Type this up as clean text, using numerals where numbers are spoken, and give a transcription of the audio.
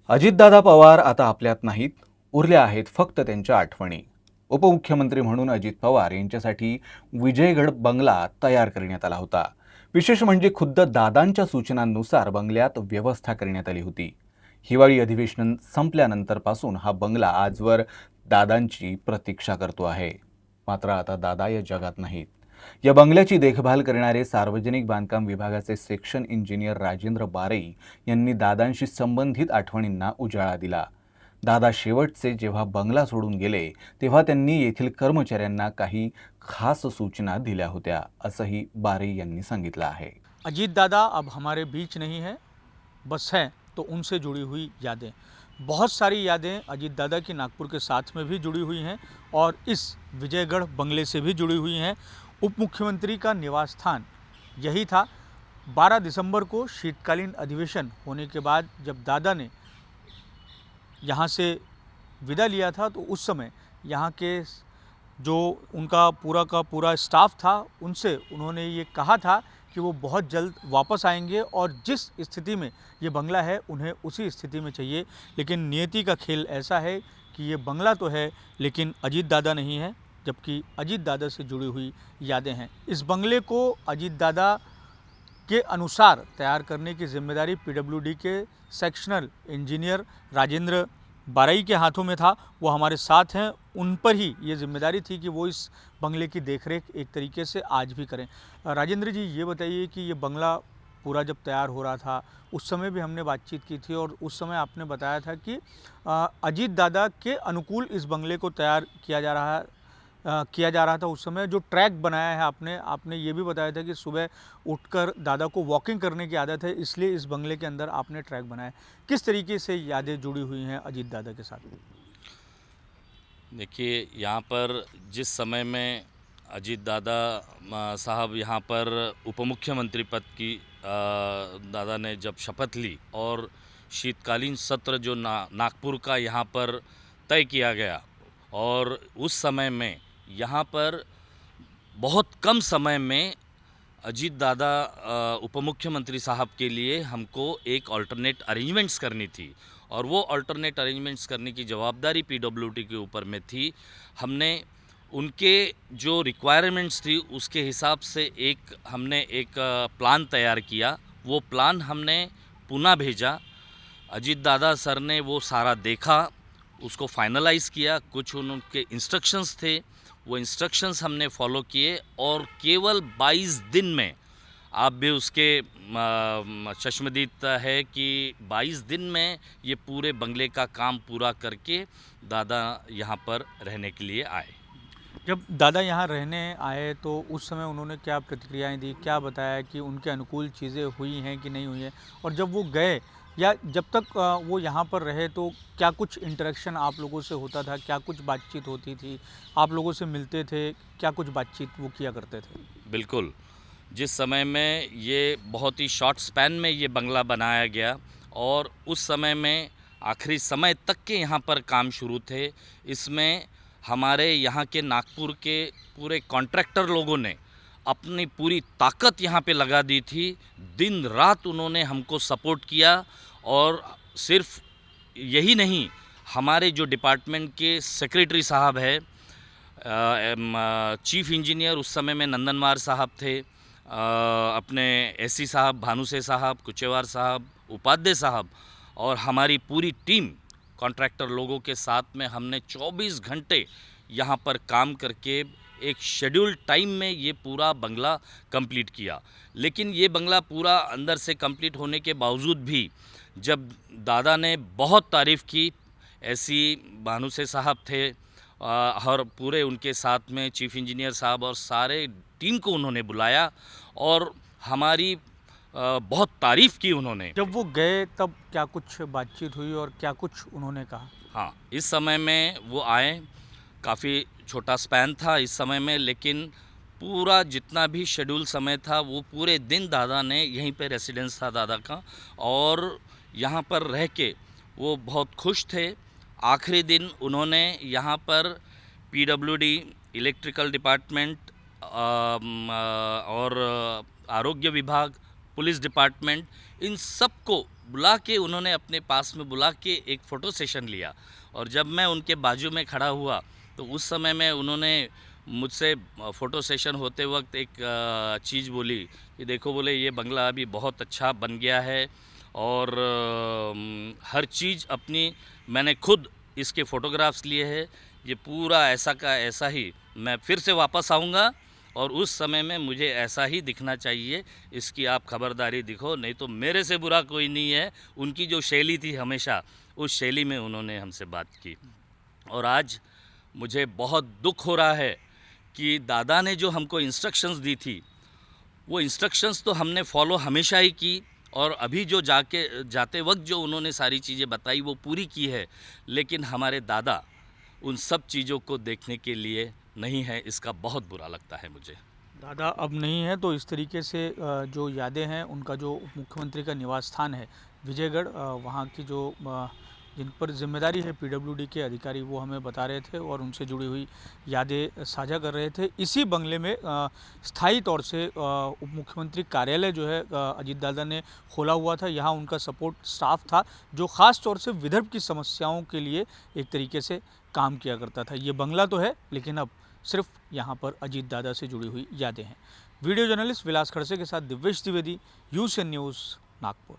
अजितदादा पवार आता आपल्यात नाहीत, उरल्या आहेत फक्त त्यांच्या आठवणी. उपमुख्यमंत्री म्हणून अजित पवार यांच्यासाठी विजयगड बंगला तयार करण्यात आला होता. विशेष म्हणजे खुद्द दादांच्या सूचनांनुसार बंगल्यात व्यवस्था करण्यात आली होती. हिवाळी अधिवेशन संपल्यानंतरपासून हा बंगला आजवर दादांची प्रतीक्षा करतो आहे. मात्र आता दादा या जगात नाहीत. या बंगल्याची देखभाल करणारे सार्वजनिक बांधकाम विभागाचे सेक्शन इंजिनियर राजेंद्र बारई यांनी दादांशी संबंधित आठवणींना उजाळा दिला. दादा शेवटचे जेव्हा बंगला सोडून गेले तेव्हा त्यांनी येथील कर्मचाऱ्यांना काही खास सूचना दिल्या होत्या, असंही बारई यांनी सांगितलं आहे. अजीत दादा अब हमारे बीच नहीं है, बस हैं तो उनसे जुड़ी हुई यादें। बहुत सारी यादें अजीत दादा की नागपुर के साथ में भी जुड़ी हुई हैं और इस विजयगढ़ बंगले से भी जुड़ी हुई हैं। उप मुख्यमंत्री का निवास स्थान यही था। 12 दिसंबर को शीतकालीन अधिवेशन होने के बाद जब दादा ने यहाँ से विदा लिया था तो उस समय यहाँ के जो उनका पूरा का पूरा स्टाफ था उनसे उन्होंने ये कहा था कि वो बहुत जल्द वापस आएंगे और जिस स्थिति में ये बंगला है उन्हें उसी स्थिति में चाहिए। लेकिन नियति का खेल ऐसा है कि ये बंगला तो है लेकिन अजीत दादा नहीं है, जबकि अजीत दादा से जुड़ी हुई यादें हैं। इस बंगले को अजीत दादा के अनुसार तैयार करने की जिम्मेदारी पीडब्ल्यूडी के सेक्शनल इंजीनियर राजेंद्र बारई के हाथों में था। वो हमारे साथ हैं, उन पर ही ये जिम्मेदारी थी कि वो इस बंगले की देखरेख एक तरीके से आज भी करें। राजेंद्र जी, ये बताइए कि ये बंगला पूरा जब तैयार हो रहा था उस समय भी हमने बातचीत की थी और उस समय आपने बताया था कि अजीत दादा के अनुकूल इस बंगले को तैयार किया जा रहा था। उस समय जो ट्रैक बनाया है आपने ये भी बताया था कि सुबह उठकर दादा को वॉकिंग करने की आदत है, इसलिए इस बंगले के अंदर आपने ट्रैक बनाया। किस तरीके से यादें जुड़ी हुई हैं अजीत दादा के साथ? देखिए, यहाँ पर जिस समय में अजीत दादा साहब यहाँ पर उपमुख्यमंत्री पद की दादा ने जब शपथ ली और शीतकालीन सत्र जो नागपुर का यहाँ पर तय किया गया और उस समय में यहाँ पर बहुत कम समय में अजीत दादा उपमुख्यमंत्री साहब के लिए हमको एक अल्टरनेट अरेंजमेंट्स करनी थी और वो अल्टरनेट अरेंजमेंट्स करने की जवाबदारी पीडब्ल्यूडी के ऊपर में थी। हमने उनके जो रिक्वायरमेंट्स थी उसके हिसाब से हमने एक प्लान तैयार किया। वो प्लान हमने पुणे भेजा। अजीत दादा सर ने वो सारा देखा, उसको फाइनलाइज़ किया। कुछ उनके इंस्ट्रक्शंस थे, वो इंस्ट्रक्शंस हमने फॉलो किए और केवल 22 दिन में, आप भी उसके चश्मदीद है कि 22 दिन में ये पूरे बंगले का काम पूरा करके दादा यहाँ पर रहने के लिए आए। जब दादा यहाँ रहने आए तो उस समय उन्होंने क्या प्रतिक्रियाएं दी, क्या बताया कि उनके अनुकूल चीज़ें हुई हैं कि नहीं हुई हैं? और जब वो गए या जब तक वो यहाँ पर रहे तो क्या कुछ इंटरेक्शन आप लोगों से होता था, क्या कुछ बातचीत होती थी, आप लोगों से मिलते थे, क्या कुछ बातचीत वो किया करते थे? बिल्कुल। जिस समय में ये बहुत ही शॉर्ट स्पैन में ये बंगला बनाया गया और उस समय में आखिरी समय तक के यहाँ पर काम शुरू थे। इसमें हमारे यहाँ के नागपुर के पूरे कॉन्ट्रैक्टर लोगों ने अपनी पूरी ताकत यहाँ पे लगा दी थी। दिन रात उन्होंने हमको सपोर्ट किया और सिर्फ यही नहीं, हमारे जो डिपार्टमेंट के सेक्रेटरी साहब है, चीफ इंजीनियर उस समय में नंदनवार साहब थे, अपने एससी साहब, भानुसे साहब, कुचेवार साहब, उपाध्याय साहब और हमारी पूरी टीम कॉन्ट्रैक्टर लोगों के साथ में हमने 24 घंटे यहाँ पर काम करके एक शेड्यूल टाइम में ये पूरा बंगला कंप्लीट किया। लेकिन ये बंगला पूरा अंदर से कंप्लीट होने के बावजूद भी जब दादा ने बहुत तारीफ़ की, ऐसी भानुसे साहब थे और पूरे उनके साथ में चीफ इंजीनियर साहब और सारे टीम को उन्होंने बुलाया और हमारी बहुत तारीफ़ की उन्होंने। जब वो गए तब क्या कुछ बातचीत हुई और क्या कुछ उन्होंने कहा? हाँ, इस समय में वो आए, काफ़ी छोटा स्पैन था इस समय में, लेकिन पूरा जितना भी शेड्यूल समय था वो पूरे दिन दादा ने यहीं पे रेसिडेंस था दादा का और यहाँ पर रह के वो बहुत खुश थे। आखिरी दिन उन्होंने यहाँ पर पीडब्ल्यूडी, इलेक्ट्रिकल डिपार्टमेंट और आरोग्य विभाग, पुलिस डिपार्टमेंट, इन सबको बुला के उन्होंने अपने पास में बुला के एक फ़ोटो सेशन लिया। और जब मैं उनके बाजू में खड़ा हुआ तो उस समय में उन्होंने मुझसे फ़ोटो सेशन होते वक्त एक चीज़ बोली कि देखो, बोले, ये बंगला अभी बहुत अच्छा बन गया है और हर चीज़ अपनी मैंने खुद इसके फ़ोटोग्राफ्स लिए हैं, ये पूरा ऐसा का ऐसा ही मैं फिर से वापस आऊँगा और उस समय में मुझे ऐसा ही दिखना चाहिए, इसकी आप खबरदारी दिखो, नहीं तो मेरे से बुरा कोई नहीं है। उनकी जो शैली थी हमेशा, उस शैली में उन्होंने हमसे बात की। और आज मुझे बहुत दुख हो रहा है कि दादा ने जो हमको इंस्ट्रक्शंस दी थी, वो इंस्ट्रक्शंस तो हमने फॉलो हमेशा ही की और अभी जो जाते वक्त जो उन्होंने सारी चीज़ें बताई वो पूरी की है, लेकिन हमारे दादा उन सब चीज़ों को देखने के लिए नहीं है। इसका बहुत बुरा लगता है मुझे। दादा अब नहीं है तो इस तरीके से जो यादें हैं, उनका जो मुख्यमंत्री का निवास स्थान है विजयगढ़, वहाँ की जो जिन पर जिम्मेदारी है पीडब्ल्यूडी के अधिकारी, वो हमें बता रहे थे और उनसे जुड़ी हुई यादें साझा कर रहे थे। इसी बंगले में स्थायी तौर से उप मुख्यमंत्री कार्यालय जो है अजीत दादा ने खोला हुआ था। यहाँ उनका सपोर्ट स्टाफ था जो ख़ास तौर से विदर्भ की समस्याओं के लिए एक तरीके से काम किया करता था। ये बंगला तो है, लेकिन अब सिर्फ यहाँ पर अजीत दादा से जुड़ी हुई यादें हैं। वीडियो जर्नलिस्ट विलास खड़से के साथ दिव्येश द्विवेदी, यूएसएन न्यूज़, नागपुर।